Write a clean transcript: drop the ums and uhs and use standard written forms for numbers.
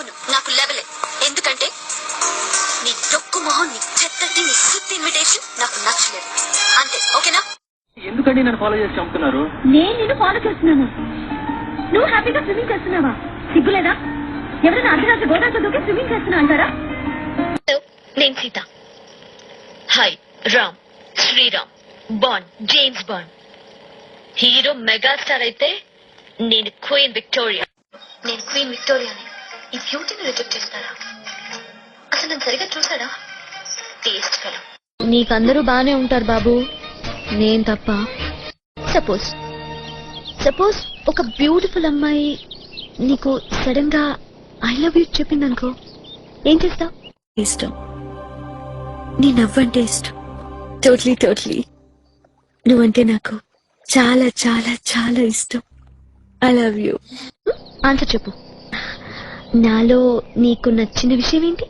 అవును, నాకు లెవెలే. ఎందుకంటే నీ డొక్కు మొహం, నీ చెత్తటి, నీ సుత్తి ఇన్విటేషన్ నాకు నచ్చలేదు. అంతే, ఓకేనా? ఎందుకండి నన్ను ఫాలో చేసి చంపుతున్నారు? నేను నిన్ను ఫాలో చేస్తున్నాను. నువ్వు హ్యాపీగా స్విమ్మింగ్ చేస్తున్నావా? సిగ్గులేదా? ఎవరైనా అర్ధరాత్రి గోదావరి దూకి స్విమ్మింగ్ చేస్తున్నా అంటారా? నేను Sita. Hi Ram, Sriram, Bond, James Bond. Hero megastar అయితే నేను క్వీన్ విక్టోరియా. నేను క్వీన్ విక్టోరియాని. ఈ బ్యూటీని రిజెక్ట్ చేస్తారా? అసలు నన్ను సరిగా చూసాడా? Taste fellow. నీకందరూ బానే ఉంటారు బాబు, నేను తప్ప. సపోజ్ ఒక బ్యూటిఫుల్ అమ్మాయి నీకు సడన్ గా ఐ లవ్ యూ చెప్పిందనుకో, ఏం చేస్తావు? ఇష్టం. నీ నవ్వంటే ఇష్టం. టోట్లీ నువ్వంటే నాకు చాలా చాలా చాలా ఇష్టం. I love you. ఆన్సర్ చెప్పు. నాలో నీకు నచ్చిన విషయం ఏంటి?